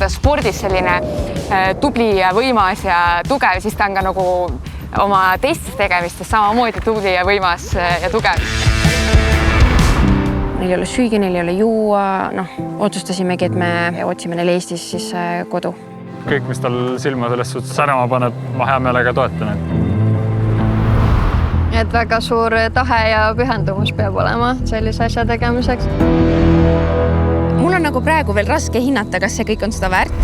ta spordis selline tubli ja võimas ja tugev, siis ta on ka nagu oma teistes tegemistes samamoodi tubli ja võimas ja tugev. Neil ei ole süüa, neil ei ole juua. Otsustasimegi, et me otsime neil Eestis siis kodu. Kõik, mis tal silma selles suhtes särama paneb, ma hea meelega toetan. Et väga suur tahe ja pühendumus peab olema sellise asja tegemiseks. Mul on nagu praegu veel raske hinnata, kas see kõik on seda väärt.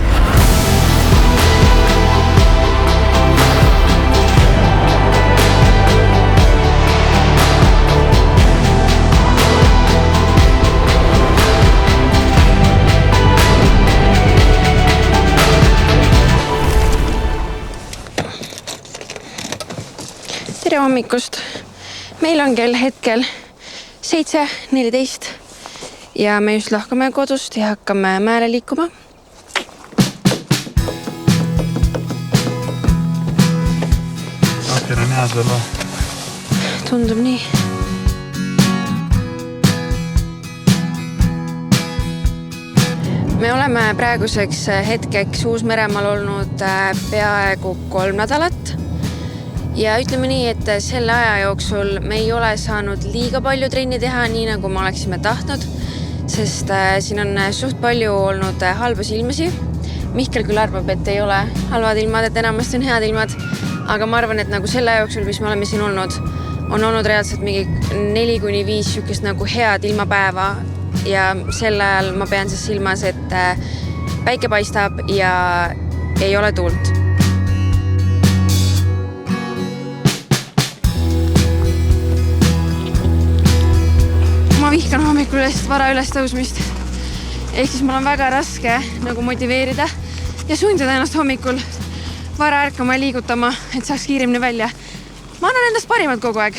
Tere hommikust! Meil on kell hetkel 7:14 ja me just lahkame kodust ja hakkame mäele liikuma. Ahker on hea sulle. Tundub nii. Me oleme praeguseks hetkeks Uus-Meremaal olnud peaaegu 3 nädalat. Ja ütleme nii, et selle aja jooksul me ei ole saanud liiga palju trenni teha, nii nagu me oleksime tahtnud, sest siin on suht palju olnud halbasi ilmasi. Mihkel küll arvab, et ei ole halvad ilmad, et enamasti on head ilmad, aga ma arvan, et nagu selle jooksul, mis me oleme siin olnud, on olnud reaalselt mingi 4-5 sükest nagu head ilmapäeva ja sel ajal ma pean siis silmas, et päike paistab ja ei ole tuult. Ma vihkan hommikul vara üles tõusmist. Ehk siis mul on väga raske nagu motiveerida ja sundida ennast hommikul vara ärkama ja liigutama, et saaks kiiremini välja. Ma annan endast parimad kogu aeg.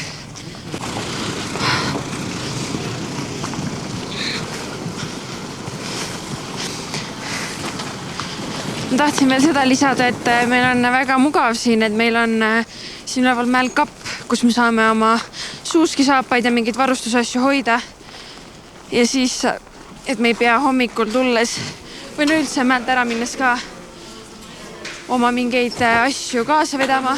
Ma tahtsin veel seda lisada, et meil on väga mugav siin, et meil on siin üleval mäel kapp, kus me saame oma suuskisaapaid ja mingeid varustusasju hoida. Ja siis, et me ei pea hommikul tulles või üldse mäelt ära minnes ka oma mingeid asju kaasa vedama.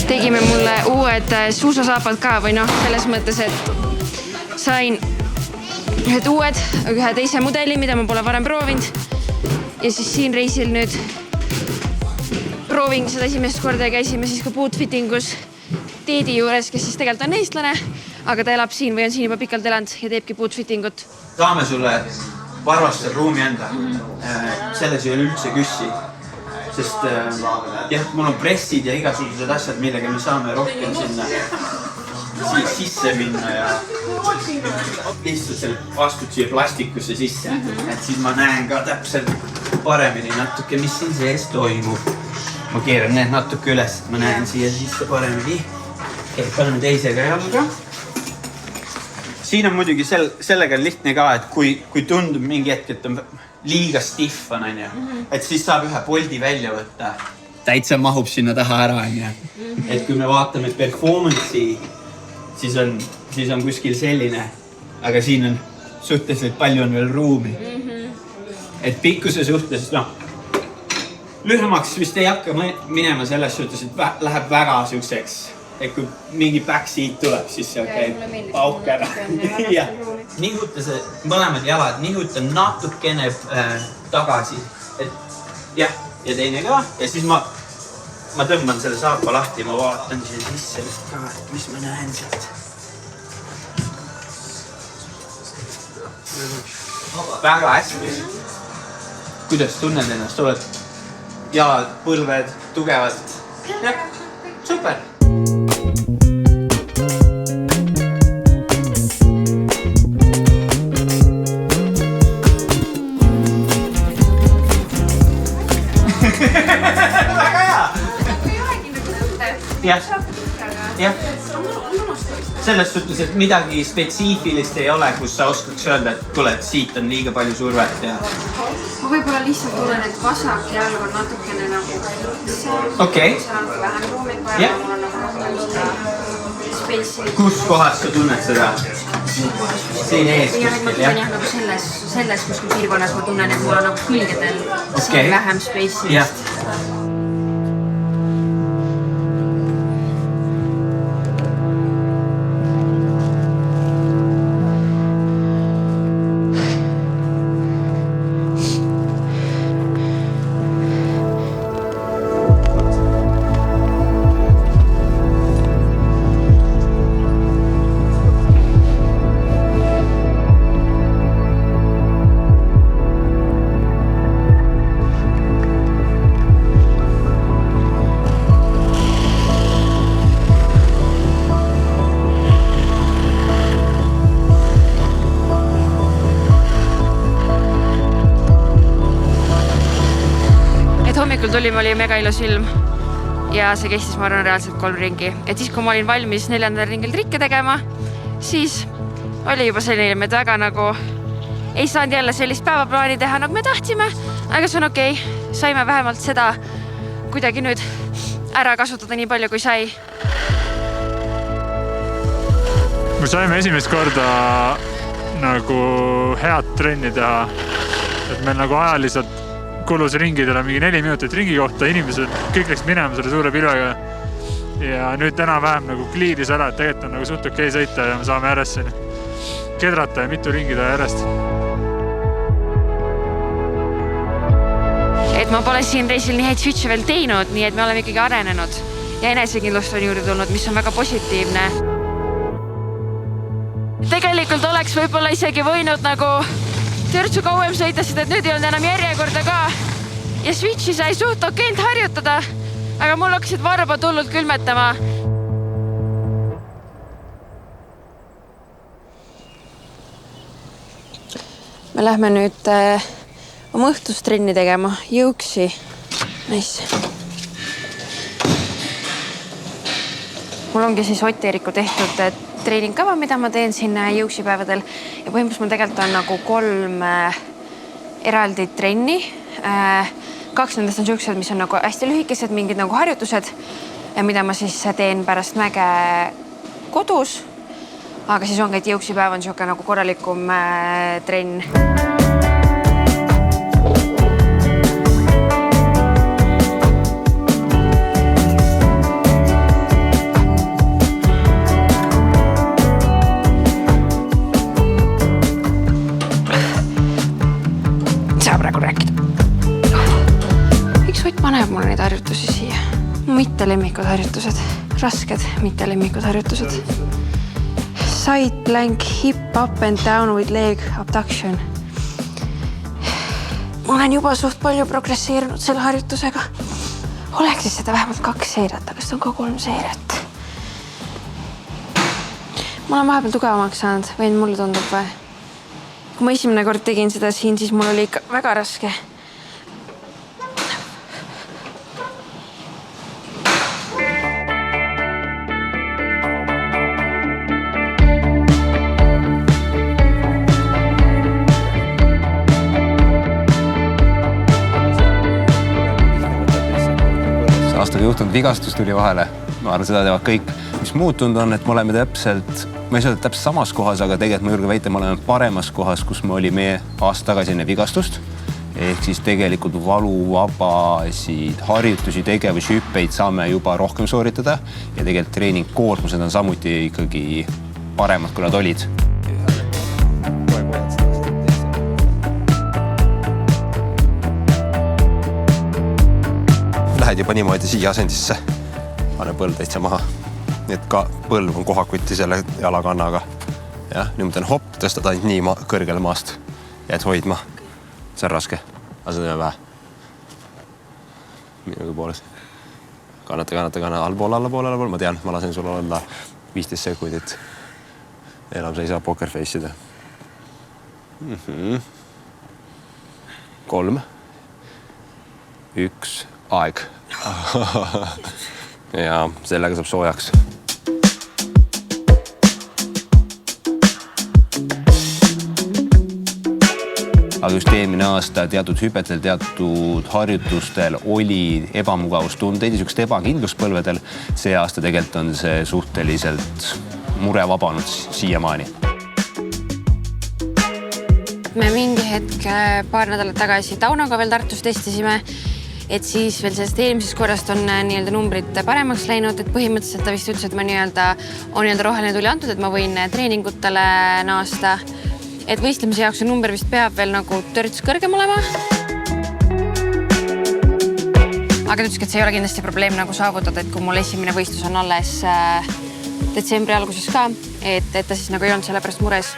Tegime mulle uued suusasaapad ka või selles mõttes, et sain ühe teise mudeli, mida ma pole varem proovinud. Ja siis siin reisil nüüd proovin seda esimest korda ja käisime siis ka bootfittingus Teedi juures, kes siis tegelikult on eestlane, aga ta elab siin või on siin juba pikalt elanud ja teebki bootfittingut. Saame sulle varvastel ruumi enda. Selles ei ole üldse küssi. Sest mul on pressid ja igasugused asjad, millega me saame rohkem sinna sisse minna ja lihtsalt astud siia plastikusse sisse. Et siis ma näen ka täpselt paremini natuke, mis siin sees toimub. Ma keeran need natuke üles, et ma näen siia sisse paremini. Paneme teisega jalga. Siin on muidugi sellega lihtne ka, et kui tundub mingi hetk, et on liiga stiff on, et siis saab ühe poldi välja võtta. Täitsa mahub sinna taha ära, et kui me vaatame performance'i, siis on kuskil selline, aga siin on suhteliselt palju on veel ruumi. Et pikkuse suhtes, lühemaks vist ei hakka minema selles suhtes, et läheb väga siukseks. Et kui mingi backseat tuleb, siis see käib pauk ära. Nihuta see mõlemad jalad, nihuta natukene tagasi. Ja teine ka. Ja siis ma tõmban selle saapa lahti ja ma vaatan siia sisse ka, mis ma näen sealt. Väga hästi. Kuidas tunned ennast? Oled jalad, põlved, tugevad? Super! Väga hea! Jah. selles suhtes, et midagi spetsiifilist ei ole, kus sa oskaks öelda, et kuule, et siit on liiga palju survet ja... Ma võib-olla lihtsalt tunnen, et vasak jalg on natukene nagu Okei. seal on vähem ruumid vaja, Jah. mul on nagu rohkem seda space'i. Kus kohas sa tunned seda? Siin ees Ja ma kuskil, tunnen jah nagu selles kuskil piirkonnas ma tunnen, et mul on nagu külgedel siin vähem space'i. Jah. Hommikul tulime, oli mega ilus ilm ja see kestis, ma arvan, reaalselt 3 ringi. Et siis, kui ma olin valmis 4. ringil trikke tegema, siis oli juba selline ilm, et väga nagu ei saanud jälle sellist päevaplaani teha, nagu me tahtsime, aga see on okei. Saime vähemalt seda kuidagi nüüd ära kasutada nii palju, kui sai. Me saime esimest korda nagu head trenni teha, et meil nagu ajaliselt kulus ringidele mingi 4 minutit ringi kohta, inimesed kõik läks minema selle suure pilvega ja nüüd täna vähem nagu kliiris ära, et tegelikult on nagu suht okei sõita ja me saame järjest siin kedrata ja mitu ringi teha järjest. Et ma pole siin reisil nii häid switche veel teinud, nii et me oleme ikkagi arenenud ja enesekindlust on juurde tulnud, mis on väga positiivne. Tegelikult oleks võib-olla isegi võinud nagu törtsu kauem sõita, sest et nüüd ei olnud enam järjekorda ka ja switchi sai suht okeilt harjutada, aga mul hakkasid varbad hullult külmetama. Me lähme nüüd oma õhtustrenni tegema, jõuksi. Nice. Mul ongi siis Ott-Eeriku tehtud treeningkava, mida ma teen siin jõuksipäevadel ja põhimõtteliselt mul tegelikult on nagu 3 eraldi trenni. 2 nendest on siuksed, mis on nagu hästi lühikesed, mingid nagu harjutused, mida ma siis teen pärast mäge kodus. Aga siis ongi, et jõuksipäev on siuke nagu korralikum trenn. Paneb mulle neid harjutusi siia. Mitte lemmikud harjutused. Rasked, mitte lemmikud harjutused. Side plank, hip up and down with leg abduction. Ma olen juba suht palju progresseerinud selle harjutusega. Oleks siis seda vähemalt 2 seeriat, aga seda on ka 3 seeriat. Ma olen vahepeal tugevamaks saanud, või mulle tundub või? Kui ma esimene kord tegin seda siin, siis mul oli ikka väga raske. Aastaga juhtunud vigastus tuli vahele. Ma arvan, seda teevad kõik. Mis muutunud on, et me oleme täpselt, ma ei saa täpselt samas kohas, aga tegelikult ma julgen väita, me oleme paremas kohas, kus me olime aasta tagasi enne vigastust. Ehk siis tegelikult valuvabasid harjutusi, tegevusi, hüppeid saame juba rohkem sooritada ja tegelikult treeningkoormused on samuti ikkagi paremad, kui nad olid. Lähed juba niimoodi siia asendisse, pane põld täitsa maha. Nii et ka põlv on kohakuti selle jalakannaga. Ja, nüüd ma teen hopp, tõstad ainult nii kõrgele maast. Jääd hoidma. See on raske. Aga see on vähe. Minugi pooles. Kannata. Allapoole. Ma tean, ma lasen sulle olla 15 sekundit. Enam sa ei saa poker face'ida. 3. 1. Aeg. Ja sellega saab soojaks. aga just eelmine aasta teatud hüpetel, teatud harjutustel oli ebamugavustundeid ja niisugust ebakindlust põlvedel. See aasta tegelikult on see suhteliselt murevabanud siiamaani. Me mingi hetk paar nädalat tagasi Taunoga veel Tartus testisime, et siis veel sellest eelmisest korrast on nii-öelda numbrid paremaks läinud, et põhimõtteliselt ta vist ütles, et ma on roheline tuli antud, et ma võin treeningutele naasta. Et võistlemise jaoks number vist peab veel nagu törts kõrgem olema. Aga ta ütles, et see ei ole kindlasti probleem nagu saavutada, et kui mul esimene võistlus on alles detsembri alguses ka, et ta siis nagu ei olnud selle pärast mures.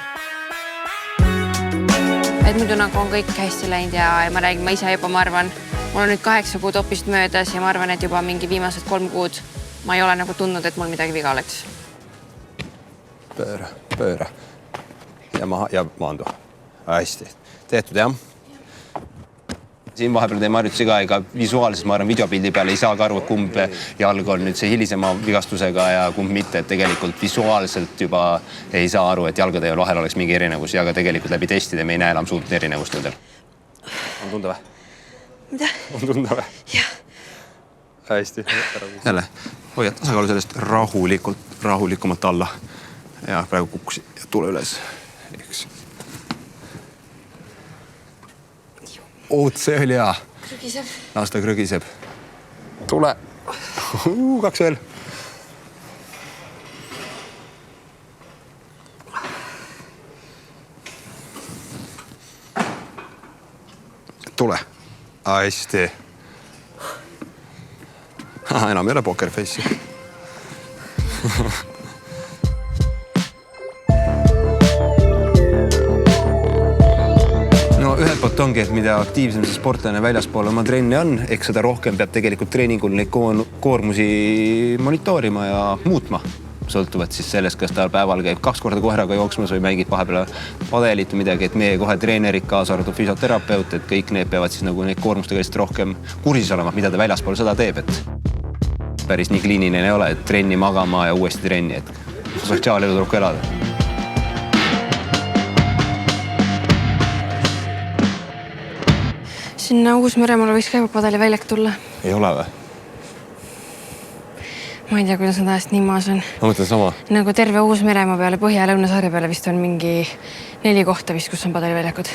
Et muidu nagu on kõik hästi läinud ja ma räägin, ma ise juba, ma arvan, mul on nüüd 8 kuud opist möödas ja ma arvan, et juba mingi viimased 3 kuud ma ei ole nagu tundnud, et mul midagi viga oleks. Pööra. Ja maha ja maandu. Hästi. Tehtud, jah? Siin vahepeal teeme harjutusi ka, ega visuaalselt, ma arvan, videopildi peale ei saa ka aru, kumb jalg on nüüd see hilisema vigastusega ja kumb mitte, et tegelikult visuaalselt juba ei saa aru, et jalgade vahel oleks mingi erinevus ja ka tegelikult läbi testide me ei näe enam suurt erinevust nendel. On tunda või? Mida? On tunda või? Jah. Hästi. Jälle, hoiad tasakaalu sellest rahulikumalt alla. Ja praegu kukkusi ja tule üles. Eks. See oli hea. Krügiseb. Las ta krügiseb. Tule. 2 veel. Tule. Hästi. Enam ei ole poker face'i. Ühelt poolt ongi, et mida aktiivsem see sportlane väljaspool oma trenni on, eks seda rohkem peab tegelikult treeningul neid koormusi monitoorima ja muutma. Sõltuvad siis sellest, kas ta päeval käib 2 korda koeraga jooksmas või mängib vahepeal padelit või midagi, et meie kohe treenerid, kaasa arvatud füsioterapeut, et kõik need peavad siis nagu neid koormustega lihtsalt rohkem kursis olema, mida ta väljaspool seda teeb, et päris nii kliiniline ei ole, et trenni magama ja uuesti trenni, et sotsiaalelu tuleb ka elada. Sinna Uus-Meremaale võiks ka juba padeliväljak tulla. Ei ole või? Ma ei tea, kuidas nad ajast nii maas on. Ma mõtlen sama. Nagu terve Uus-Meremaa peale, Põhja- ja Lõunasaare peale vist on mingi 4 kohta vist, kus on padeliväljakud.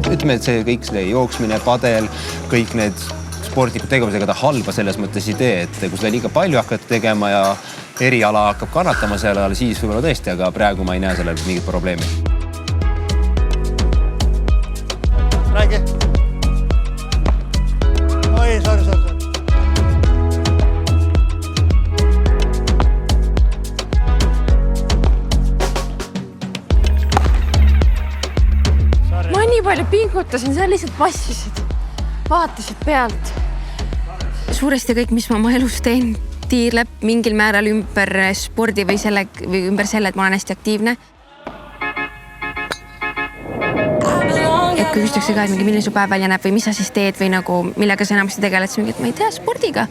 Ütleme, et see kõik see jooksmine, padel, kõik need sportlikud tegevusega ta halba selles mõttes ei tee, et kui seda liiga palju hakkad tegema ja eriala hakkab kannatama selle ajal, siis võib-olla tõesti, aga praegu ma ei näe sellel mingit probleemi. Räägi. Oi, sorry. Ma nii palju pingutasin, sa lihtsalt passisid. Vaatasid pealt. Suuresti kõik, mis ma oma elus teen, tiirleb mingil määral ümber spordi või ümber selle, et ma olen hästi aktiivne. Et kui küsitakse ka, et milline su päev välja näeb või mis sa siis teed või nagu millega sa enamasti tegeled, siis mingi, et ma ei tea, spordiga.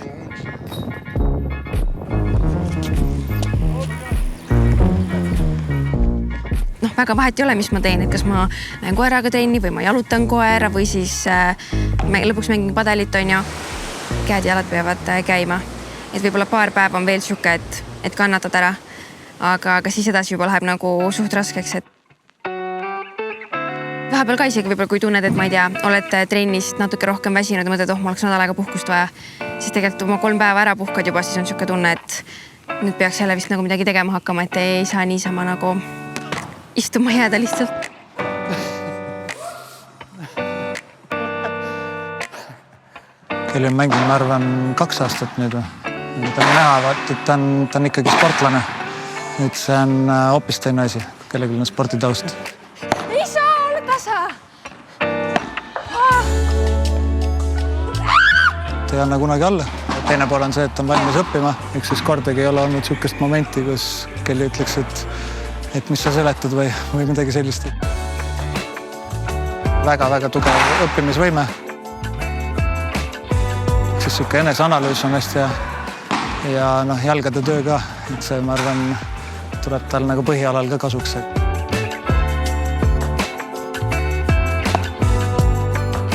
Väga vahet ei ole, mis ma teen, et kas ma lähen koeraga trenni või ma jalutan koera või siis lõpuks mängin padelit, on ju. Käed ja jalad peavad käima. Et võib-olla paar päeva on veel siuke, et kannatad ära. Aga siis edasi juba läheb nagu suht raskeks, et vahepeal ka isegi võib-olla, kui tunned, et ma ei tea, oled trennist natuke rohkem väsinud ja mõtled, ma oleks nädal aega puhkust vaja. Siis tegelikult oma 3 päeva ära puhkad juba, siis on siuke tunne, et nüüd peaks jälle vist nagu midagi tegema hakkama, et ei saa niisama nagu istuma jääda lihtsalt. Kelly on mänginud, ma arvan, 2 aastat nüüd. Ta on näha, et ta on ikkagi sportlane. Nüüd see on hoopis teine asi, kellelgi on sporditaust. Ei saa, ole tasa! Ta ei anna kunagi alla. Teine pool on see, et on valmis õppima. Üks siis kordagi ei ole olnud siukest momenti, kus Kelly ütleks, et mis sa seletad või midagi sellist. Väga tugev õppimisvõime. Siis siuke eneseanalüüs on hästi hea. ja noh, jalgade töö ka, et see, ma arvan, tuleb tal nagu põhialal ka kasuks.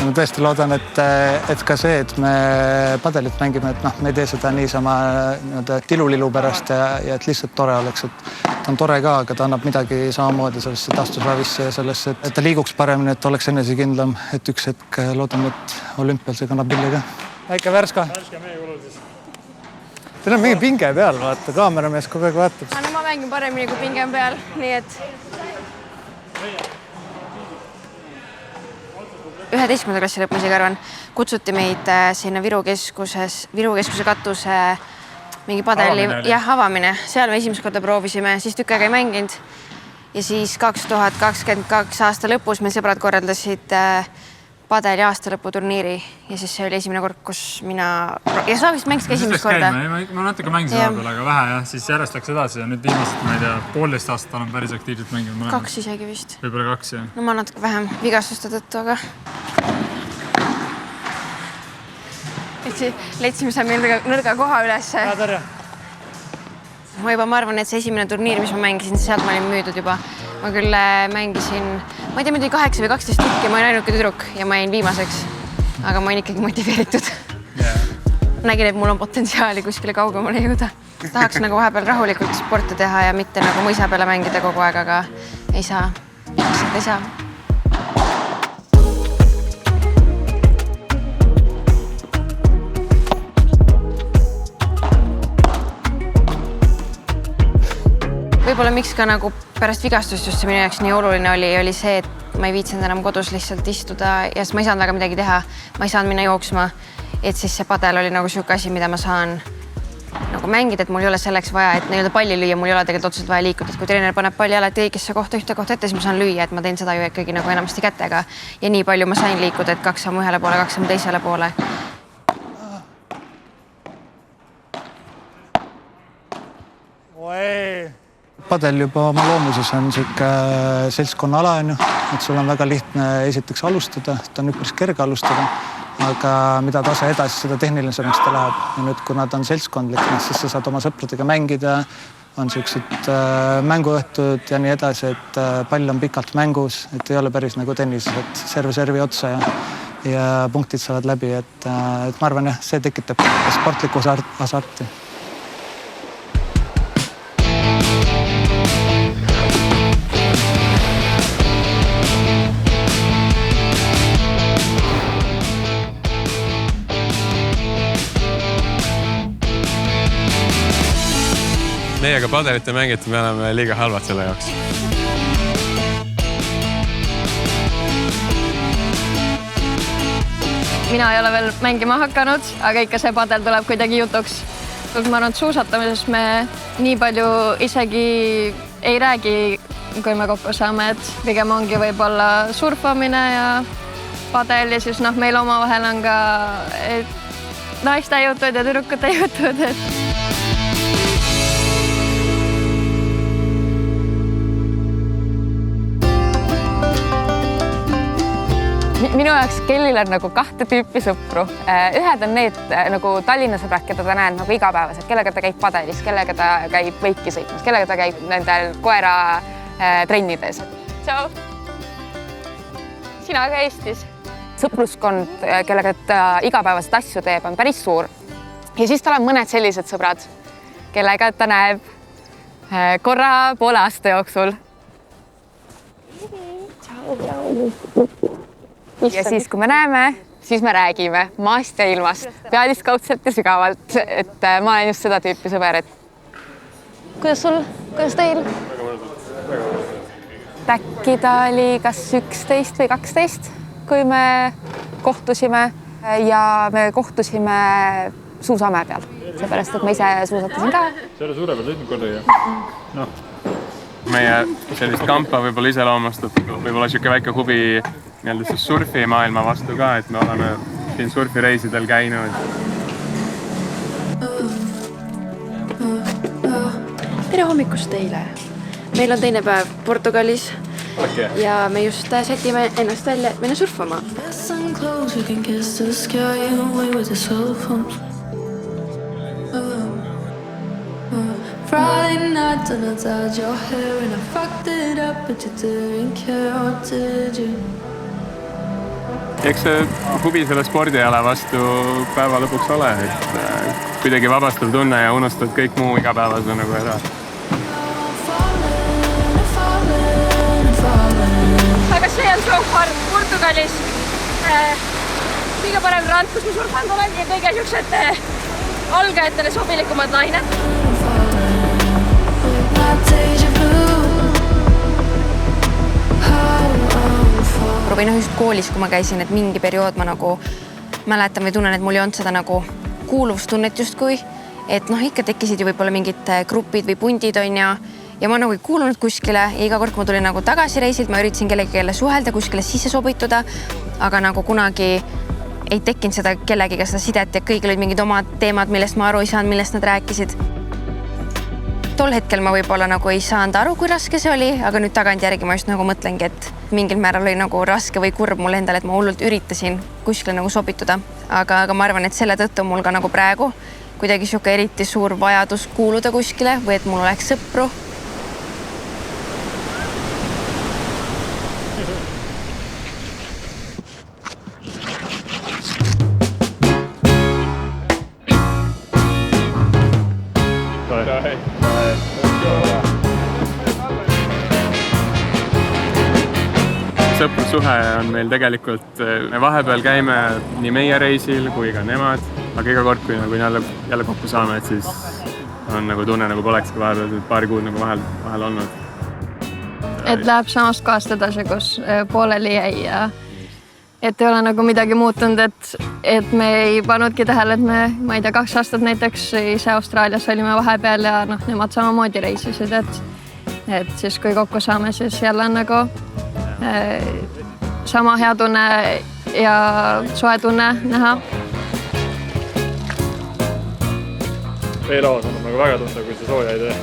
Ma tõesti loodan, et ka see, et me padelit mängime, et noh, me ei tee seda niisama tilulilu pärast ja et lihtsalt tore oleks, et ta on tore ka, aga ta annab midagi samamoodi sellesse taastusravisse ja sellesse, et ta liiguks paremini, et oleks enesekindlam, et üks hetk loodame, et olümpial see kannab vilja ka. Väike Värska. Värska meie kuludis. Teil on mingi pinge peal, vaata, kaameramees kogu aeg vaatab. No ma mängin paremini kui pinge on peal, nii et 11. klassi lõpp, ma isegi arvan, kutsuti meid sinna Viru keskuse katuse mingi padeli avamine. Seal me esimest korda proovisime, siis tükk aega ei mänginud. Ja siis 2022 aasta lõpus meil sõbrad korraldasid padeli aastalõputurniiri ja siis see oli esimene kord, kus mina... Ja sa vist mängisid ka esimest korda? Ma natuke mängisin vahepeal, aga vähe jah, siis järjest läks edasi ja nüüd viimased, ma ei tea, 1,5 aastat olen päris aktiivselt mänginud. 2 isegi vist. Võib-olla 2, jah. No ma natuke vähem vigastuste tõttu, aga... Leidsime seal nõrga koha üles. Ma arvan, et see esimene turniir, mis ma mängisin, sealt ma olin müüdud juba. Ma küll mängisin, ma ei tea, muidugi 8 või 12 tükki, ma olin ainuke tüdruk ja ma jäin viimaseks. Aga ma olin ikkagi motiveeritud. Nägin, et mul on potentsiaali kuskile kaugemale jõuda. Tahaks nagu vahepeal rahulikult sporti teha ja mitte nagu mõisa peale mängida kogu aeg, aga ei saa. Lihtsalt ei saa. Võib-olla miks ka nagu pärast vigastust just see minu jaoks nii oluline oli see, et ma ei viitsinud enam kodus lihtsalt istuda ja ma ei saanud väga midagi teha. Ma ei saanud minna jooksma, et siis see padel oli nagu siuke asi, mida ma saan nagu mängida, et mul ei ole selleks vaja, et nii-öelda palli lüüa, mul ei ole tegelikult otseselt vaja liikuda. Et kui treener paneb palli alati õigesse kohta, ühte kohta ette, siis ma saan lüüa, et ma teen seda ju ikkagi nagu enamasti kätega. Ja nii palju ma sain liikuda, et 2 sammu ühele poole, 2 sammu teisele poole. Padel juba oma loomuses on siuke seltskonnaala, et sul on väga lihtne esiteks alustada, ta on üpris kerge alustada, aga mida tase edasi, seda tehnilisemaks ta läheb. Ja nüüd, kuna ta on seltskondlik, siis sa saad oma sõpradega mängida, on siuksed mänguõhtud ja nii edasi, et pall on pikalt mängus, et ei ole päris nagu tennises, et servi otsa ja punktid saavad läbi, et ma arvan, jah, see tekitab sportlikku hasarti. Meiega padelit ei mängita, me oleme liiga halvad selle jaoks. Mina ei ole veel mängima hakanud, aga ikka see padel tuleb kuidagi jutuks. Ma arvan, et suusatamises me nii palju isegi ei räägi, kui me kokku saame, et pigem ongi võib-olla surfamine ja padel ja siis meil omavahel on ka naiste jutud ja tüdrukute jutud. Minu jaoks Kellil on nagu 2 tüüpi sõpru. Ühed on need nagu Tallinna sõbrad, keda ta näeb nagu igapäevaselt, kellega ta käib padelis, kellega ta käib võiki sõitmas, kellega ta käib nendel koera trennides. Tšau! Sina ka Eestis. Sõpruskond, kellega ta igapäevaselt asju teeb, on päris suur. Ja siis tal on mõned sellised sõbrad, kellega ta näeb korra poole aasta jooksul. Ja siis, kui me näeme, siis me räägime maast ja ilmast, pealiskaudselt ja sügavalt, et ma olen just seda tüüpi sõber, et kuidas sul, kuidas teil? Äkki ta oli kas 11 või 12, kui me kohtusime ja me kohtusime suusamäe peal, seepärast, et ma ise suusatasin ka. See oli suure peal sõitnud kordagi, Meie sellist kampa võib-olla iseloomustab võib-olla siuke väike huvi nii-öelda siis surfimaailma vastu ka, et me oleme siin surfireisidel käinud. Tere hommikust teile! Meil on teine päev Portugalis ja me just sätime ennast välja, et minna surfama. Friday night and I dyed your hair and I fucked it up, but you didn't care, did you? Eks see huvi selle spordiala vastu päeva lõpuks ole, et kuidagi vabastav tunne ja unustad kõik muu igapäevase nagu ära. Aga see on surfpark Portugalis. Kõige parem rand, kus ma surfanud olen ja kõige niisugused algajatele sobilikumad lained. või just koolis, kui ma käisin, et mingi periood ma nagu mäletan või tunnen, et mul ei olnud seda nagu kuuluvustunnet justkui, et ikka tekkisid ju võib-olla mingid grupid või pundid on ja ma nagu ei kuulunud kuskile ja iga kord, kui ma tulin nagu tagasi reisilt, ma üritasin kellegi suhelda, kuskile sisse sobituda, aga nagu kunagi ei tekkinud seda kellegiga seda sidet ja kõigil olid mingid omad teemad, millest ma aru ei saanud, millest nad rääkisid. Tol hetkel ma võib-olla nagu ei saanud aru, kui raske see oli, aga nüüd tagantjärgi ma just nagu mõtlengi, et mingil määral oli nagu raske või kurb mul endal, et ma hullult üritasin kuskile nagu sobituda. Aga ma arvan, et selle tõttu mul ka nagu praegu kuidagi siuke eriti suur vajadus kuuluda kuskile või et mul oleks sõpru. Sõprussuhe on meil tegelikult, me vahepeal käime nii meie reisil kui ka nemad, aga iga kord, kui nagu jälle kokku saame, et siis on nagu tunne, nagu polekski vahepeal paari kuud nagu vahel olnud. Et läheb samast kohast edasi, kus pooleli jäi ja et ei ole nagu midagi muutunud, et me ei pannudki tähele, et ma ei tea, 2 aastat näiteks ise Austraalias olime vahepeal ja nemad samamoodi reisisid, et siis kui kokku saame, siis jälle on nagu sama hea tunne ja soe tunne näha. Veelaos on nagu väga tunda, kui see sooja ei tee.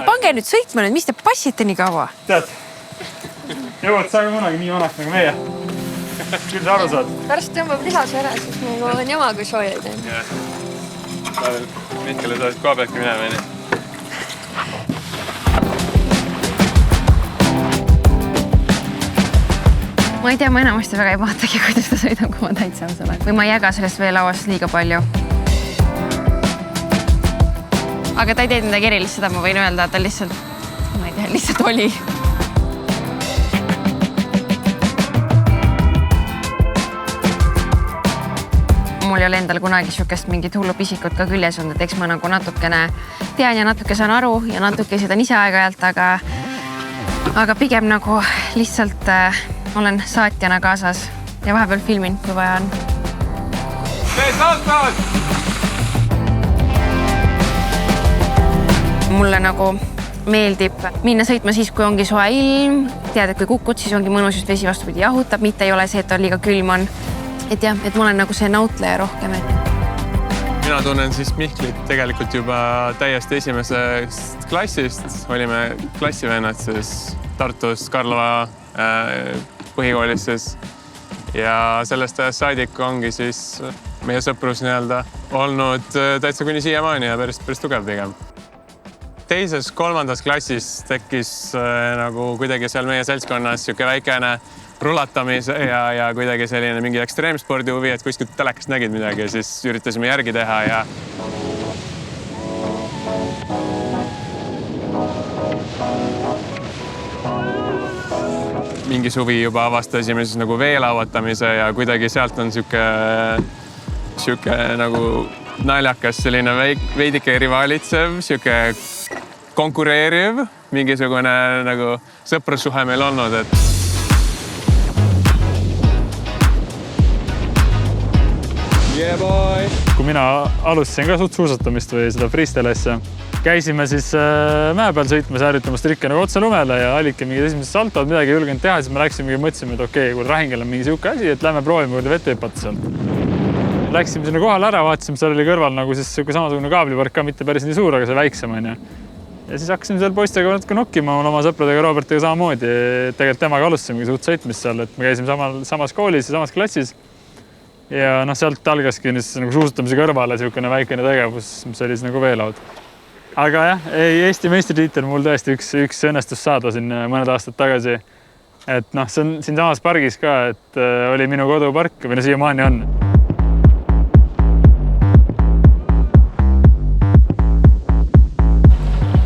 Pange nüüd sõitma nüüd, mis te passite nii kaua? Tead, jõuad sa ka kunagi nii vanaks nagu meie. Küll sa aru saad? Pärast tõmbab lihase ära, siis nagu on jama, kui sooja ei tee. Mitkele sa olid koha pealtki minema, enne? Ma ei tea, ma enamasti väga ei vaatagi, kuidas ta sõidan, kui ma täitsa olen. Või ma ei jäga sellest veelauast liiga palju. Aga ta ei teinud midagi erilist, seda ma võin öelda, et ta lihtsalt, ma ei tea, lihtsalt oli. Mul ei ole endal kunagi siukest mingit hullu pisikut ka küljes olnud, et eks ma nagu natukene tean ja natuke saan aru ja natuke sõidan ise aeg-ajalt, aga pigem nagu lihtsalt olen saatjana kaasas ja vahepeal filmin, kui vaja on. Mulle nagu meeldib minna sõitma siis, kui ongi soe ilm, tead, et kui kukud, siis ongi mõnus, just vesi vastupidi jahutab, mitte ei ole see, et on liiga külm on. Et jah, et ma olen nagu see nautleja rohkem. Mina tunnen siis Mihklit tegelikult juba täiesti esimesest klassist. Olime klassivennad siis Tartus Karlova põhikoolis siis. Ja sellest ajast saadik ongi siis meie sõprus olnud täitsa kuni siiamaani ja päris tugev pigem. Teises, 3. klassis tekkis nagu kuidagi seal meie seltskonnas siuke väikene rulatamise ja kuidagi selline mingi ekstreemspordi huvi, et kuskilt telekast nägid midagi ja siis üritasime järgi teha ja mingi suvi juba avastasime siis nagu veelauatamise ja kuidagi sealt on siuke nagu naljakas selline veidike rivaalitsev, siuke konkureeriv, mingisugune nagu sõprussuhe meil olnud, et yeah boy! Kui mina alustasin ka suusatamist või seda freestyle asja, käisime siis mäe peal sõitmas, ääritamast rikke nagu otse lumele ja Allike mingid esimesed saltod, midagi ei julgenud teha, siis me läksime ja mõtlesime, et okei, kui Rahingel on mingi siuke asi, et lähme proovime, kui vette hüpata sealt. Läksime sinna kohale ära, vaatasime, seal oli kõrval nagu siis siuke samasugune kaablipark ka, mitte päris nii suur, aga see väiksem on. Ja siis hakkasime seal poistega natuke nokkima, oma sõpradega Robertiga samamoodi. Tegelikult temaga alustasimegi suht sõitmist seal, et me käisime samas koolis ja samas klassis. Ja sealt algaski nagu suusatamise kõrvale niisugune väikene tegevus, mis oli nagu veelaud. Aga jah, Eesti meistritiitel mul tõesti üks õnnestus saada siin mõned aastad tagasi. Et see on siin samas pargis ka, et oli minu kodupark või siiamaani on.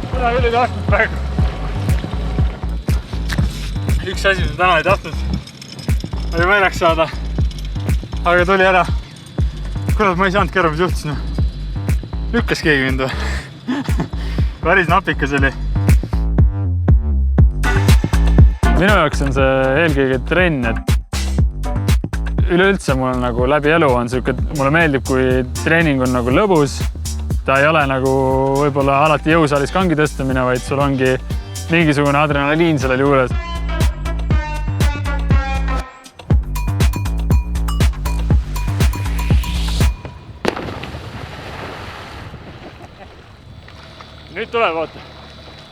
Kuna küll ei tahtnud praegu. Üks asi, mis täna ei tahtnud, oli meeleks saada. Aga tuli ära. Kurat, ma ei saanudki aru, mis juhtus. Lükkas keegi mind või? Päris napikas oli. Minu jaoks on see eelkõige trenn, et üleüldse mul nagu läbi elu on mulle meeldib, kui treening on nagu lõbus. Ta ei ole nagu võib-olla alati jõusaalis kangi tõstamine, vaid sul ongi mingisugune adrenaliin sellel juures. Nüüd tuleb, vaata.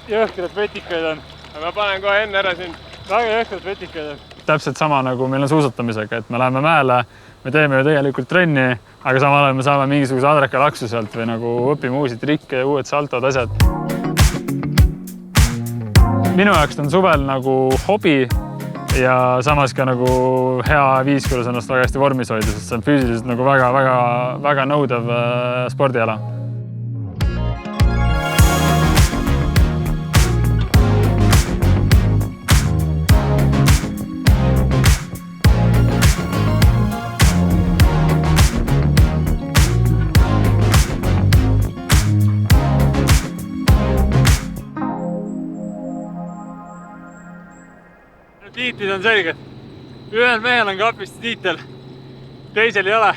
Jõhkrad vetikaid on. Ma panen kohe enne ära siin. Väga jõhkrad vetikaid on. Täpselt sama nagu meil on suusatamisega, et me läheme mäele, me teeme ju tegelikult trenni, aga samal ajal me saame mingisuguse adrekalaksu sealt või nagu õpime uusi trikke ja uued saltod, asjad. Minu jaoks on suvel nagu hobi ja samas ka nagu hea viis, kuidas ennast väga hästi vormis hoida, sest see on füüsiliselt nagu väga nõudev spordiala. Tiitlid on selged. Ühel mehel on kapis tiitel, teisel ei ole.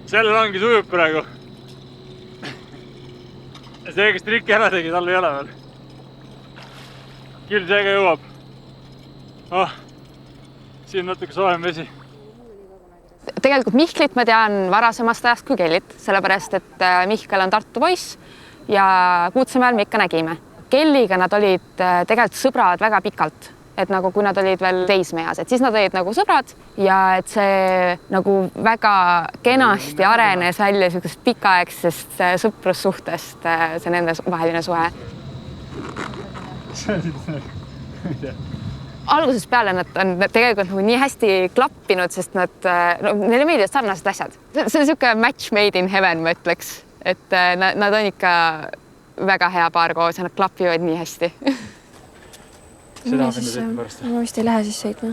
Sellel ongi sujub praegu. See, kes trikki ära tegi, tal ei ole veel. Küll see ka jõuab. Siin natuke soojem vesi. Tegelikult Mihklit ma tean varasemast ajast kui Kellit, sellepärast, et Mihkel on Tartu poiss ja Kuutsemäel me ikka nägime. Kelliga nad olid tegelikult sõbrad väga pikalt. Et nagu kui nad olid veel teismeas, et siis nad olid nagu sõbrad ja et see nagu väga kenasti arenes välja sellisest pikaaegsest sõprussuhtest, see nende vaheline suhe. Algusest peale nad on tegelikult nagu nii hästi klappinud, sest neile meeldivad sarnased asjad. See on niisugune match made in heaven, ma ütleks, et nad on ikka väga hea paar koos ja nad klapivad nii hästi. Seda minna sõitma pärast. Ma vist ei lähe siis sõitma.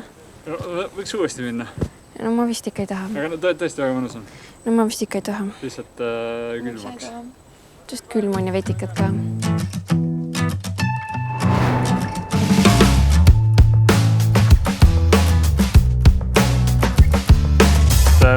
Võiks uuesti minna. No ma vist ikka ei taha. Aga tõesti väga mõnus on. No ma vist ikka ei taha. Lihtsalt külmaks. Just külm on ja vetikad ka.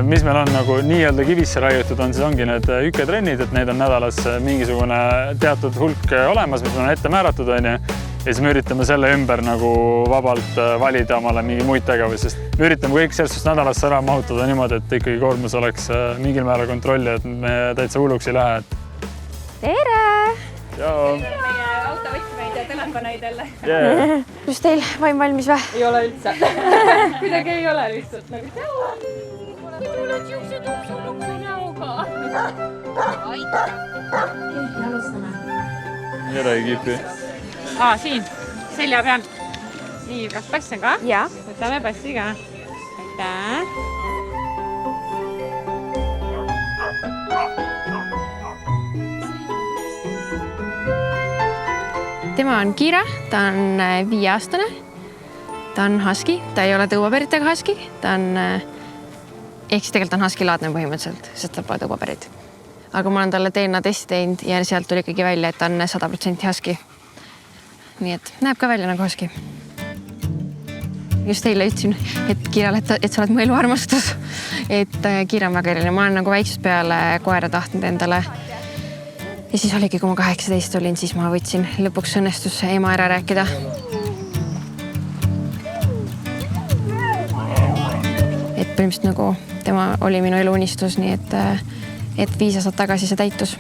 Mis meil on nagu nii-öelda kivisse raiutud on, siis ongi need üketrennid, et need on nädalas mingisugune teatud hulk olemas, mis on ette määratud, on ju. Ja siis me üritame selle ümber nagu vabalt valida omale mingi muid tegevusi, sest me üritame kõik sellest nädalasse ära mahutada niimoodi, et ikkagi koormus oleks mingil määral kontrolli, et me täitsa hulluks ei lähe. Tere! Joo! Meie autovõtmeid ja telefoneid jälle. Yeah. Kus teil vaim valmis või? Ei ole üldse. Kuidagi ei ole lihtsalt nagu. Mul on siukse tupsu näoga. Alustame. Jere kipi. Siin, selja peal. Nii, kas pass on ka? Jaa. Võtame passi ka. Aitäh. Tema on Kira, ta on 5-aastane. Ta on husky, ta ei ole tõuapäritega husky. Ta on, ehk siis tegelikult on husky-laadne põhimõtteliselt, sest ta pole tõuapärit. Aga ma olen talle DNA testi teinud ja sealt tuli ikkagi välja, et ta on 100% husky. Nii et näeb ka välja nagu husky. Just teile ütlesin, et Kirale, et sa oled mu elu armastus. Et Kira on väga eriline. Ma olen nagu väiksest peale koera tahtnud endale. Ja siis oligi, kui ma 18 olin, siis ma võtsin lõpuks õnnestus ema ära rääkida. Et põhimõtteliselt nagu tema oli minu elu unistus, nii et 5 aastat tagasi see täitus.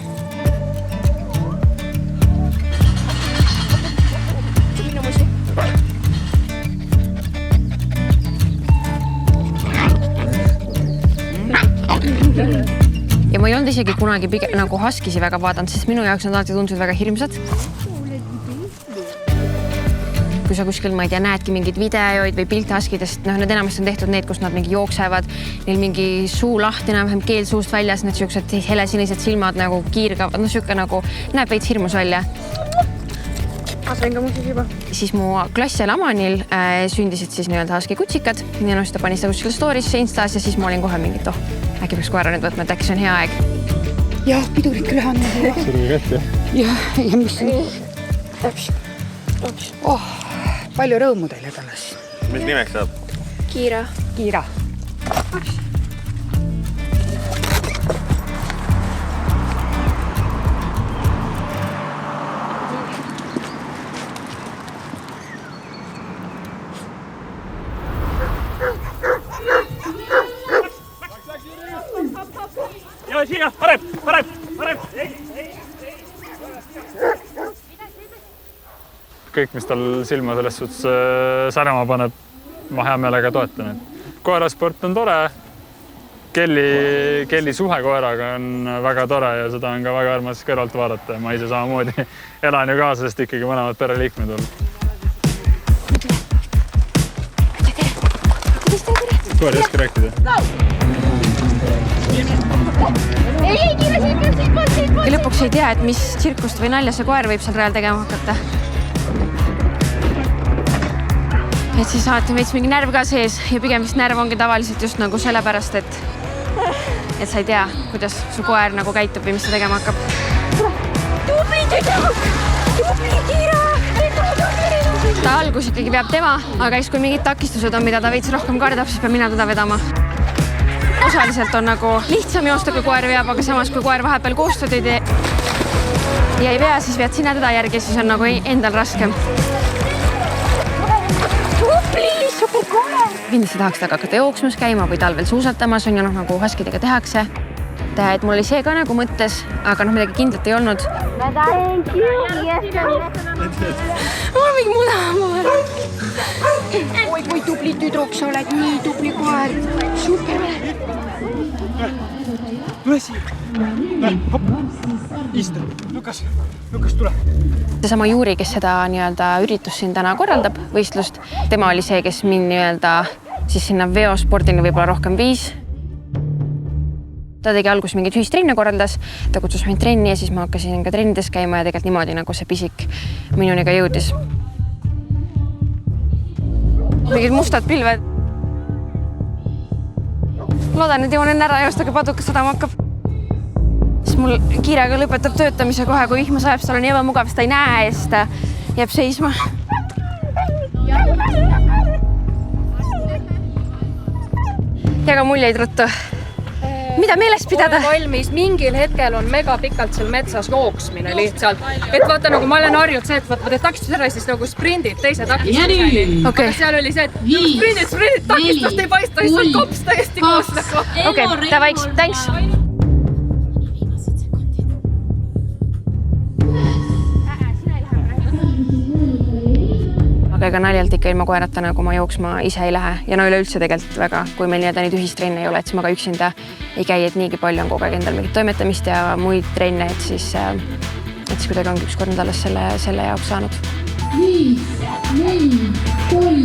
Ja ma ei olnud isegi kunagi nagu Huskisi väga vaadanud, sest minu jaoks nad alati tundusid väga hirmsad. Kui sa kuskil, ma ei tea, näedki mingid videoid või pilte Huskidest, need enamasti on tehtud need, kus nad mingi jooksevad, neil mingi suu lahti, vähem keel suust väljas, need siuksed helesinised silmad nagu kiirgavad, siuke nagu näeb veits hirmus välja. Sain ka muuseas juba. Siis mu klassi Lamanil sündisid siis nii-öelda Husky kutsikad ja ta pani seda kuskil story'sse Instas ja siis ma olin kohe mingit, äkki peaks koera nüüd võtma, et äkki see on hea aeg. Jah, pidurid küll on. Surmi kätte. Ja mis palju rõõmu teile talas. Mis nimeks saab? Kiira. Kiira. Ja siia, parem. Kõik, mis tal silma selles suhtes särama paneb, ma hea meelega toetan. Koerasport on tore. Kelli suhe koeraga on väga tore ja seda on ka väga armas kõrvalt vaadata. Ma ise samamoodi elan ju kaasa, sest ikkagi mõlemad pereliikmed on. Koer ei oska rääkida. Ja lõpuks ei tea, et mis tsirkust või nalja see koer võib seal rajal tegema hakata. Et siis alati on veits mingi närv ka sees ja pigem vist närv ongi tavaliselt just nagu sellepärast, et sa ei tea, kuidas su koer nagu käitub või mis ta tegema hakkab. Tubli tüdruk! Tubli Kiira! Ta algus ikkagi veab tema, aga siis kui mingid takistused on, mida ta veits rohkem kardab, siis peab mina teda vedama. Osaliselt on nagu lihtsam joosta, kui koer veab, aga samas kui koer vahepeal koostööd ei tee ja ei vea, siis vead sina teda järgi, siis on nagu endal raskem. Kindlasti tahaks taga hakata jooksmas käima või talvel suusatamas on ju nagu Huskidega tehakse. Et mul oli see ka nagu mõttes, aga midagi kindlat ei olnud. Mul on mingi muda. Oi, tubli tüdruk, sa oled nii tubli koer. Super. Tule siia. Hopp. Istu. Lukas, tule. Seesama Juuri, kes seda nii-öelda üritust siin täna korraldab, võistlust, tema oli see, kes mind nii-öelda siis sinna veospordini võib-olla rohkem viis. Ta tegi algus mingit ühistrenne korraldas, ta kutsus mind trenni ja siis ma hakkasin ka trennides käima ja tegelikult niimoodi nagu see pisik minuni ka jõudis. Mingid mustad pilved. Loodan, et jõuan enne ära joosta, kui padukas sadama hakkab. Siis mul Kiiraga lõpetab töötamise kohe, kui vihma sajab, tal on ebamugav, sest ta ei näe ja siis ta jääb seisma. Ja ka muljeid ruttu. Mida meeles pidada? Valmis, mingil hetkel on mega pikalt seal metsas jooksmine lihtsalt. Et vaata, nagu ma olen harjult see, et vaata, teed takistus ära ja siis nagu sprindid teise takistuseni. Okay. Aga seal oli see, et sprindid, takistust ei paista, siis on kops täiesti koos nagu. Okei, davaiks, thanks. Aga ega naljalt ikka ilma koerata nagu ma jooksma ise ei lähe ja no üleüldse tegelikult väga, kui meil nii-öelda neid ühistrenne ei ole, et siis ma ka üksinda ei käi, et niigi palju on kogu aeg endal mingit toimetamist ja muid trenne, et siis kuidagi ongi üks kord nädalas selle jaoks saanud. 5, 4, 3,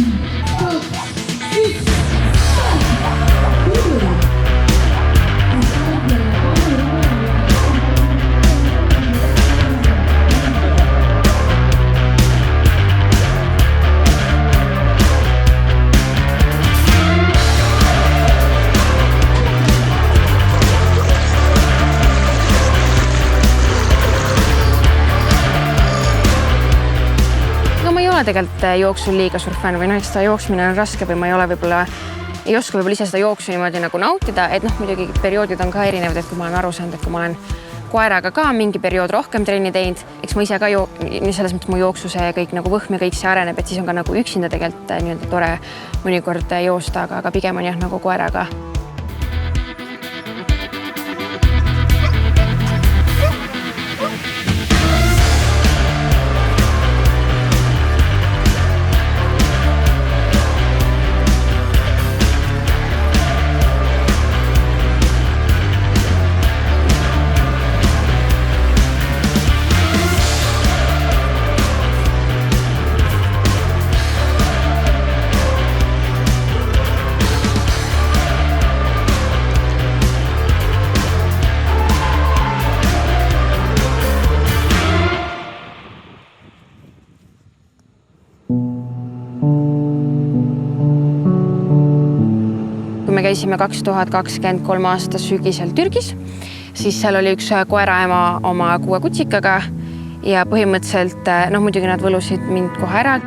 2, 1. Tegelikult jooksul liiga suur fänn või eks ta jooksmine on raske või ma ei ole võib-olla, ei oska võib-olla ise seda jooksu niimoodi nagu nautida, et muidugi perioodid on ka erinevad, et kui ma olen aru saanud, et kui ma olen koeraga ka mingi periood rohkem trenni teinud, eks ma ise ka selles mõttes mu jooksu see kõik nagu võhm ja kõik see areneb, et siis on ka nagu üksinda tegelikult nii-öelda tore mõnikord joosta, aga pigem on jah nagu koeraga. käisime 2023 aasta sügisel Türgis, siis seal oli üks koeraema oma 6 kutsikaga ja põhimõtteliselt muidugi nad võlusid mind kohe ära.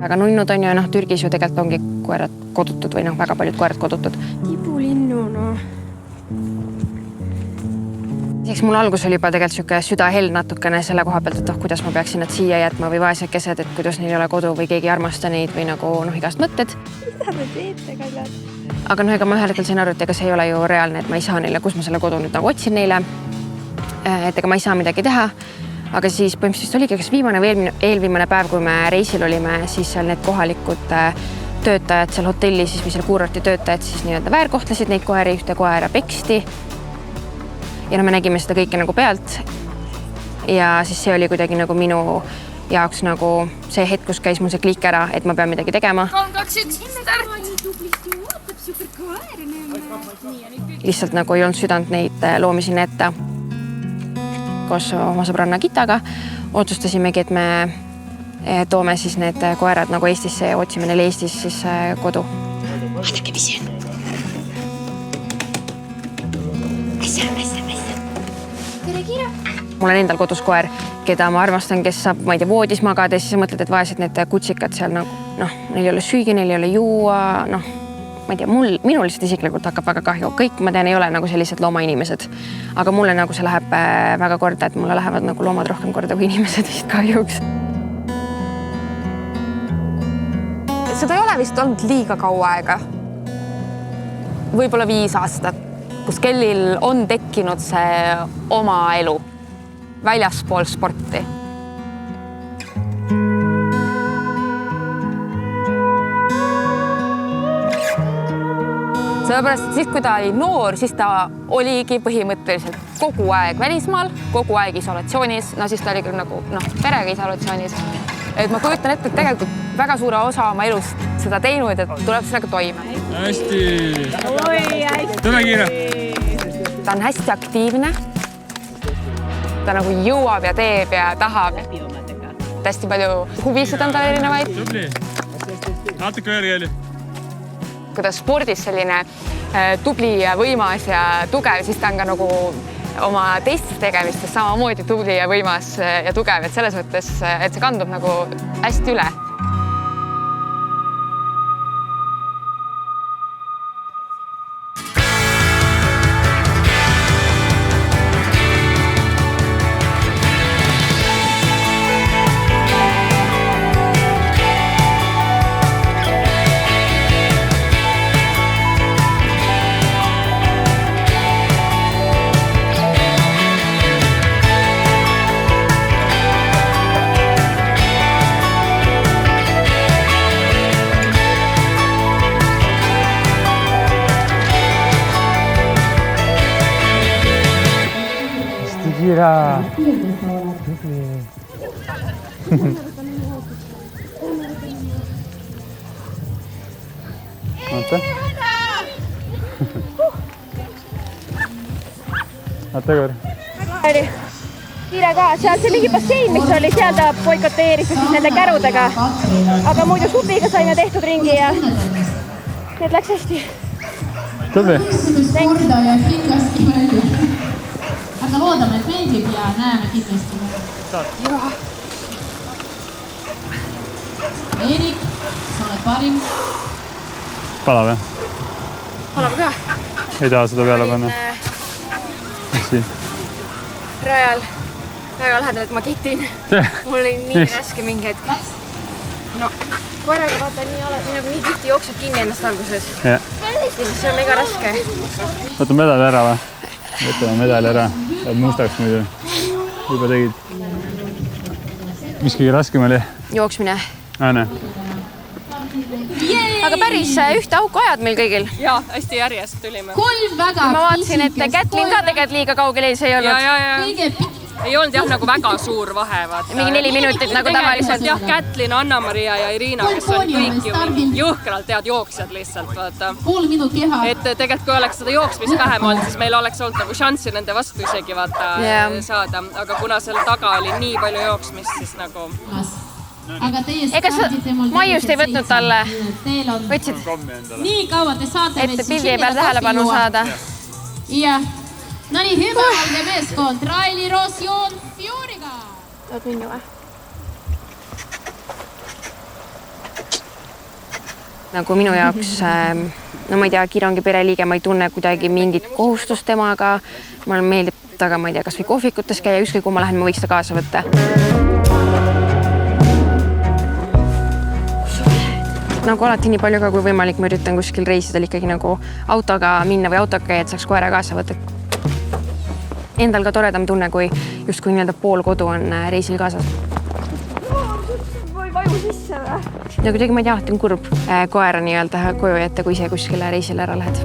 Väga nunnud on ju, Türgis ju tegelikult ongi koerad kodutud või väga paljud koerad kodutud. Tibulinnu, Eks mul algus oli juba tegelikult siuke südahell natukene selle koha pealt, et kuidas ma peaksin nad siia jätma või vaesekesed, et kuidas neil ei ole kodu või keegi ei armasta neid või igast mõtted. Mida te teete, kaljad? Aga ega ma ühel hetkel sain aru, et ega see ei ole ju reaalne, et ma ei saa neile, kus ma selle kodu nüüd otsin neile. Et ega ma ei saa midagi teha. Aga siis põhimõtteliselt oligi kas viimane või eelviimane päev, kui me reisil olime, siis seal need kohalikud töötajad seal hotellis, siis selle kuurorti töötajad siis väärkohtlesid neid koeri, ühte koera peksti. Ja me nägime seda kõike pealt ja siis see oli kuidagi minu jaoks see hetk, kus käis mul see klikk ära, et ma pean midagi tegema. 3, 2, 1, start! Lihtsalt ei olnud südant neid loomi sinna ette. Koos oma sõbranna Gitaga otsustasimegi, et me toome siis need koerad Eestisse ja otsime neile Eestis siis kodu. Vaadake, mis on. Mul on endal kodus koer, keda ma armastan, kes saab, voodis magada ja siis mõtled, et vaesed need kutsikad seal neil ei ole süüa, neil ei ole juua, minul lihtsalt isiklikult hakkab väga kahju. Kõik, ma tean, ei ole sellised loomainimesed, aga mulle see läheb väga korda, et mulle lähevad loomad rohkem korda kui inimesed vist kahjuks. Seda ei ole vist olnud liiga kaua aega. Võib-olla 5 aastat, kus Kellil on tekkinud see oma elu väljaspool sporti. Sellepärast, et siis, kui ta oli noor, siis ta oligi põhimõtteliselt kogu aeg välismaal, kogu aeg isolatsioonis, siis ta oli küll perega isolatsioonis. Et ma kujutan ette, et tegelikult väga suure osa oma elust seda teinud, et tuleb sellega toime. Hästi! Tule kiire! Ta on hästi aktiivne. Ta jõuab ja teeb ja tahab. Hästi palju huvisid on tal erinevaid. Tubli! Natuke õrgeli. Kui ta spordis selline tubli ja võimas ja tugev, siis ta on ka oma teistes tegemistes samamoodi tubli ja võimas ja tugev. Et selles mõttes, et see kandub hästi üle. Kira. Oota. Oota korra. Kiire ka, seal see mingi bassein, mis oli, seal ta boikoteeris siis nende kärudega. Aga muidu supiga saime tehtud ringi ja need läks hästi. Tubli. Aga loodame, et meeldib ja näeme kindlasti. Joo. Eerik, sa oled parim. Palav, jah? Palav ka. Ei taha seda peale panna. Rajal väga lähedal, et ma kitin. Mul oli nii raske mingi hetk. No, koeraga vaata nii tihti jookseb kinni ennast alguses. Ja siis see on mega raske. Võta medali ära või? Võtame medali ära. Läheb mustaks muidu. Juba tegid. Mis kõige raskem oli? Jooksmine. Ane. Aga päris ühte auku ajad meil kõigil. Jaa, hästi järjest tulime. 3 väga ma vaatasin, et Kätlin ka tegelikult liiga kaugel ees ei olnud. Ja. Ei olnud jah väga suur vahe. Vaata. Mingi 4 minutit nagu tavaliselt. Jah, Kätlin, Anna-Maria ja Irina, kes on kõik ju jõhkralt head jooksjad lihtsalt. Vaata. Pool minut keha. Et tegelikult kui oleks seda jooksmist vähem olnud, siis meil oleks olnud šanssi nende vastu isegi vaata saada. Aga kuna seal taga oli nii palju jooksmist, siis aga teie ega sa Maiust ei võtnud talle? Võtsid? Nii kaua te saate et pildi peal tähelepanu saada. Jah. No niin, hyvä olge meeskond. Raili Rosjoon Fioriga. Tood minna või? Nagu minu jaoks, no ma ei tea, Kira ongi pereliige, ma ei tunne kuidagi mingit kohustust temaga. Mulle meeldib taga, ma ei tea, kas või kohvikutes käia, ükskõik kui ma lähen, ma võiks ta kaasa võtta. Nagu alati nii palju ka kui võimalik, ma üritan kuskil reisidel ikkagi nagu autoga minna või autoga käia, et saaks koera kaasa võtta. Endal ka toredam tunne, kui justkui nii-öelda pool kodu on reisil kaasas. Või vaju sisse või? Ja kuidagi ma ei tea, alati on kurb koera nii-öelda koju jätta, kui ise kuskile reisile ära lähed.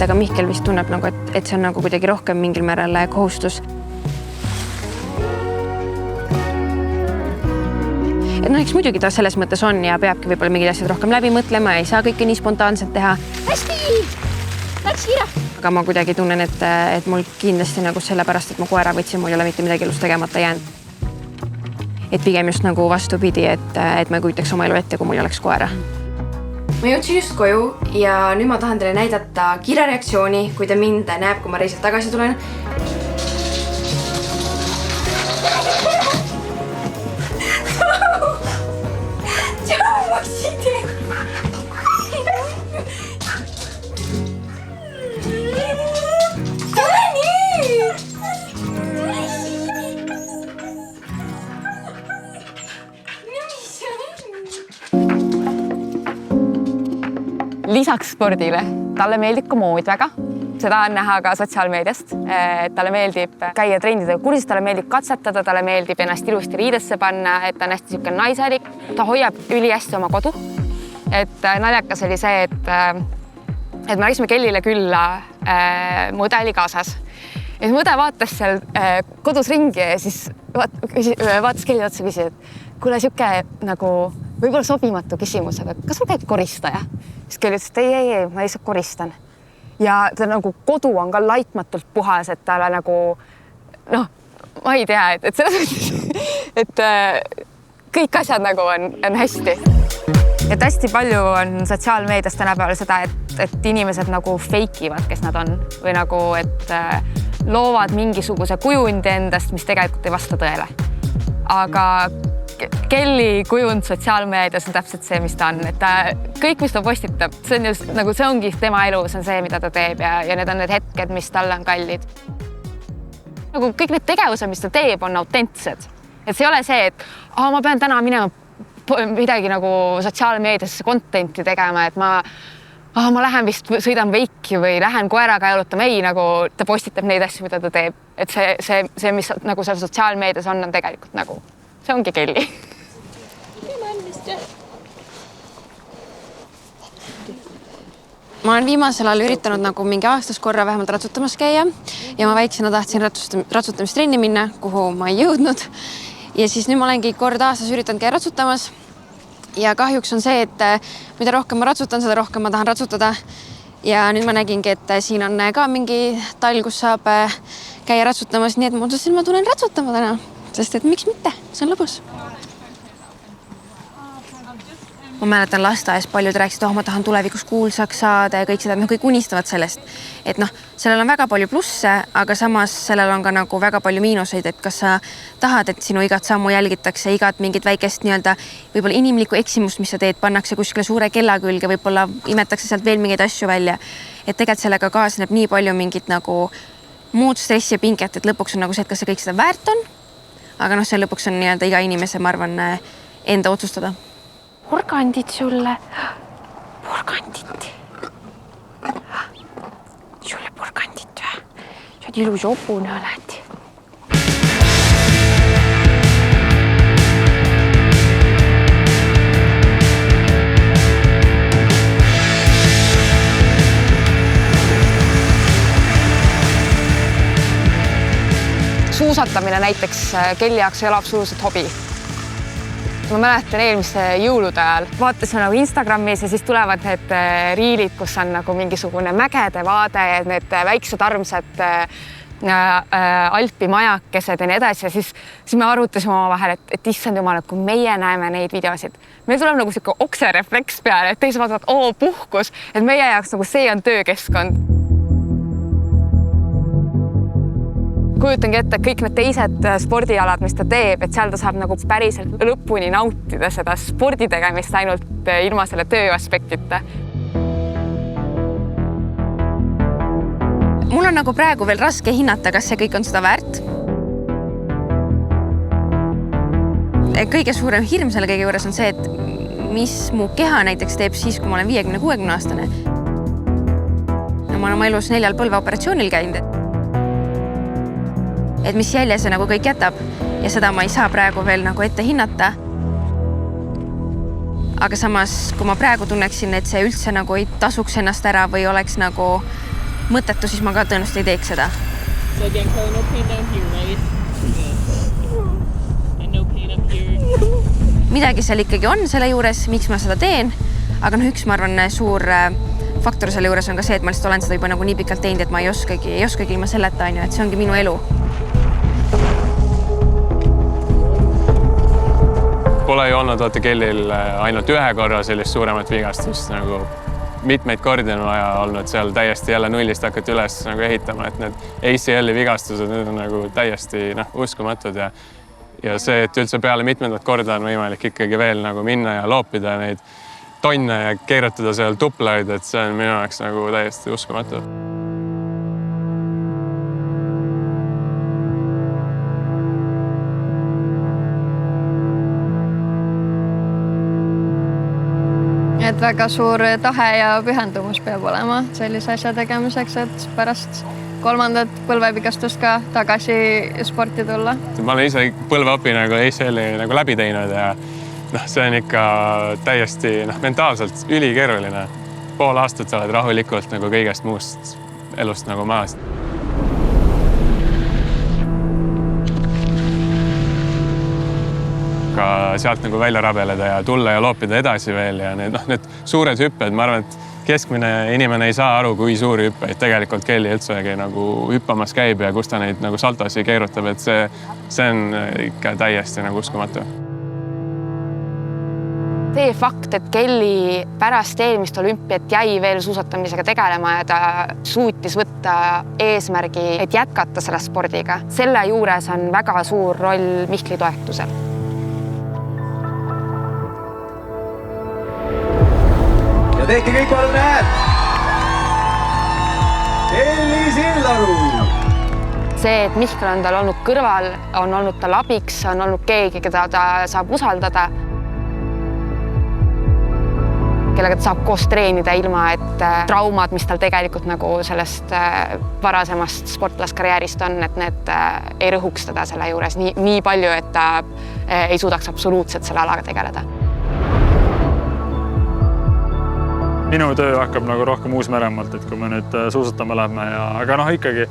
Aga Mihkel vist tunneb, nagu, et see on nagu kuidagi rohkem mingil määral kohustus. Et no eks muidugi ta selles mõttes on ja peabki võib-olla mingid asjad rohkem läbi mõtlema ja ei saa kõike nii spontaanselt teha. Hästi! Läks kiire! Aga ma kuidagi tunnen, et mul kindlasti nagu sellepärast, et ma koera võtsin, mul ei ole mitte midagi elus tegemata jäänud. Et pigem just nagu vastupidi, et ma kujutaks oma elu ette, kui mul oleks koera. Ma jõudsin just koju ja nüüd ma tahan teile näidata Kira reaktsiooni, kui ta mind näeb, kui ma reisilt tagasi tulen. Lisaks spordile talle meeldib ka mood väga. Seda on näha ka sotsiaalmeediast. Talle meeldib käia trendidega kursis, talle meeldib katsetada, talle meeldib ennast ilusti riidesse panna, et ta on hästi niisugune naiselik. Ta hoiab ülihästi oma kodu. Et naljakas oli see, et me läksime Kellile külla mudeli kaasas. Et mude vaatas seal kodus ringi ja siis vaatas Kelli otsa ja küsis, et kuule, siuke nagu võib-olla sobimatu küsimus, aga kas sul käib koristaja? Siis Kelli ütles, et ei, ma lihtsalt koristan. Ja ta nagu kodu on ka laitmatult puhas, et talle nagu, noh, ma ei tea, et selles mõttes, et kõik asjad nagu on hästi. Et hästi palju on sotsiaalmeedias tänapäeval seda, et inimesed nagu feikivad, kes nad on või nagu, et loovad mingisuguse kujundi endast, mis tegelikult ei vasta tõele. Aga Kelli kujund sotsiaalmeedias on täpselt see, mis ta on. Et kõik, mis ta postitab, see on just, nagu see ongi tema elu, see on see, mida ta teeb ja need on need hetked, mis talle on kallid. Nagu kõik need tegevused, mis ta teeb, on autentsed. Et see ei ole see, et ma pean täna minema midagi nagu sotsiaalmeediasse contenti tegema, et ma lähen vist sõidan veiki või lähen koeraga jalutama. Ei, nagu ta postitab neid asju, mida ta teeb. Et see mis nagu seal sotsiaalmeedias on tegelikult nagu, see ongi Kelli. Ma olen viimasel ajal üritanud nagu mingi aastas korra vähemalt ratsutamas käia ja ma väiksena tahtsin ratsutamistrenni minna, kuhu ma ei jõudnud. Ja siis nüüd ma olengi kord aastas üritanud käia ratsutamas. Ja kahjuks on see, et mida rohkem ma ratsutan, seda rohkem ma tahan ratsutada. Ja nüüd ma nägingi, et siin on ka mingi tall, kus saab käia ratsutamas, nii et ma mõtlesin, ma tulen ratsutama täna, sest et miks mitte, see on lõbus. Ma mäletan lasteaias paljud rääkisid, ma tahan tulevikus kuulsaks saada ja kõik seda, kõik unistavad sellest. Et noh, sellel on väga palju plusse, aga samas sellel on ka nagu väga palju miinuseid, et kas sa tahad, et sinu igat sammu jälgitakse, igat mingit väikest nii-öelda võib-olla inimlikku eksimust, mis sa teed, pannakse kuskile suure kella külge, võib-olla imetakse sealt veel mingeid asju välja. Et tegelikult sellega kaasneb nii palju mingit nagu muud stressi ja pinget, et lõpuks on nagu see, et kas see kõik seda väärt on. Aga noh, see lõpuks on nii-öelda iga inimese, ma arvan, enda otsustada. Porgandid sulle. Porgandid. Sulle porgandid või? Sa oled ilus hobune oled. Suusatamine näiteks Kelli jaoks ei ole absoluutselt hobi. Ma mäletan eelmise jõulude ajal vaatasin nagu Instagramis ja siis tulevad need riilid, kus on nagu mingisugune mägede vaade ja need väiksed armsad Alpi majakesed ja nii edasi ja siis me arutasime omavahel, et issand jumal, et kui meie näeme neid videosid, meil tuleb nagu siuke okserefleks peale, et teised vaatavad, puhkus, et meie jaoks nagu see on töökeskkond. Kujutangi ette, kõik need teised spordialad, mis ta teeb, et seal ta saab nagu päriselt lõpuni nautida seda sporditegemist ainult ilma selle töö aspektita. Mul on nagu praegu veel raske hinnata, kas see kõik on seda väärt. Kõige suurem hirm selle kõige juures on see, et mis mu keha näiteks teeb siis, kui ma olen 50-60 aastane. Ma olen oma elus 4 põlveoperatsioonil käinud. Et mis jälje see nagu kõik jätab ja seda ma ei saa praegu veel nagu ette hinnata. Aga samas, kui ma praegu tunneksin, et see üldse nagu ei tasuks ennast ära või oleks nagu mõttetu, siis ma ka tõenäoliselt ei teeks seda. So again, Carla, no pain down here, right? And no pain up here. Midagi seal ikkagi on selle juures, miks ma seda teen. Aga üks, ma arvan, suur faktor selle juures on ka see, et ma lihtsalt olen seda juba nagu nii pikalt teinud, et ma ei oskagi ilma selleta, et see ongi minu elu. Pole ju olnud Kellil ainult ühe korra sellist suuremat vigastust, nagu mitmeid kordi on vaja olnud seal täiesti jälle nullist hakata üles nagu ehitama, et need ACL-i vigastused need on nagu täiesti uskumatud ja see, et üldse peale mitmendat korda on võimalik ikkagi veel nagu minna ja loopida neid tonne ja keeratada seal tuplaid, et see on minu jaoks nagu täiesti uskumatu. Et väga suur tahe ja pühendumus peab olema sellise asja tegemiseks, et pärast 3. põlvevigastust ka tagasi sporti tulla. Ma olen ise põlveopi nagu ACL-i nagu läbi teinud ja see on ikka täiesti mentaalselt ülikeeruline. Pool aastat sa oled rahulikult nagu kõigest muust elust nagu maas. Ka sealt nagu välja rabeleda ja tulla ja loopida edasi veel ja need suured hüpped, ma arvan, et keskmine inimene ei saa aru, kui suuri hüppeid tegelikult Kelly üldsegi nagu hüppamas käib ja kus ta neid nagu saltosi keerutab, et see on ikka täiesti nagu uskumatu. See fakt, et Kelly pärast eelmist olümpiat jäi veel suusatamisega tegelema ja ta suutis võtta eesmärgi, et jätkata selle spordiga. Selle juures on väga suur roll Mihkli toetusel. Tehke kõik palun näed! Kelly Sildaru! See, et Mihkel on tal olnud kõrval, on olnud tal abiks, on olnud keegi, keda ta saab usaldada. Kellega ta saab koos treenida ilma, et traumad, mis tal tegelikult nagu sellest varasemast sportlaskarjäärist on, et need ei rõhuks teda selle juures nii palju, et ta ei suudaks absoluutselt selle alaga tegeleda. Minu töö hakkab nagu rohkem Uus-Meremaalt, et kui me nüüd suusatama lähme, aga ikkagi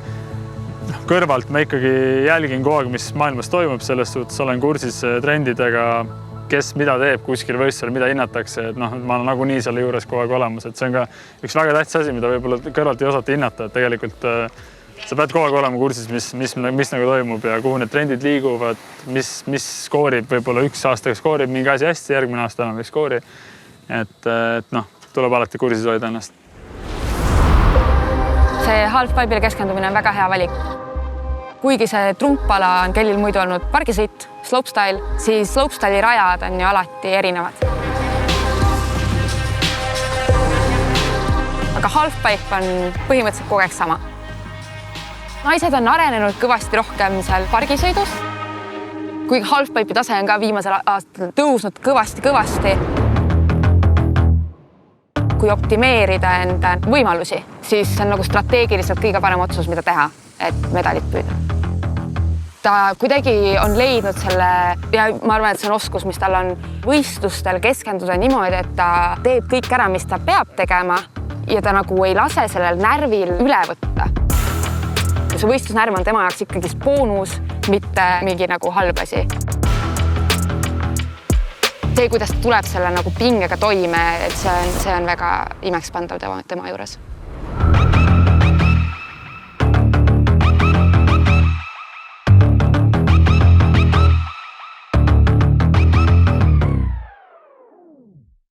kõrvalt ma ikkagi jälgin kogu aeg, mis maailmas toimub, selles suhtes olen kursis trendidega, kes mida teeb kuskil võistlusel, mida hinnatakse, et ma olen nagunii selle juures kogu aeg olemas, et see on ka üks väga tähtis asi, mida võib-olla kõrvalt ei osata hinnata, et tegelikult sa pead kogu aeg olema kursis, mis nagu toimub ja kuhu need trendid liiguvad, mis skoorib, võib-olla üks aasta skoorib mingi asi hästi, järgmine aasta enam ei skoori, et tuleb alati kursis hoida ennast. See halfpipile keskendumine on väga hea valik. Kuigi see trumpala on Kellil muidu olnud pargisõit, slopestyle, siis slopestyle'i rajad on ju alati erinevad. Aga halfpipe on põhimõtteliselt kogu aeg sama. Naised on arenenud kõvasti rohkem seal pargisõidus. Kuigi halfpipe'i tase on ka viimasel aastal tõusnud kõvasti. Kui optimeerida enda võimalusi, siis see on nagu strateegiliselt kõige parem otsus, mida teha, et medalit püüda. Ta kuidagi on leidnud selle, ja ma arvan, et see on oskus, mis tal on võistlustel keskenduda niimoodi, et ta teeb kõik ära, mis ta peab tegema ja ta nagu ei lase sellel närvil üle võtta. Ja see võistlusnärv on tema jaoks ikkagi boonus, mitte mingi nagu halb asi. See, kuidas ta tuleb selle nagu pingega toime, et see on väga imekspandav tema juures.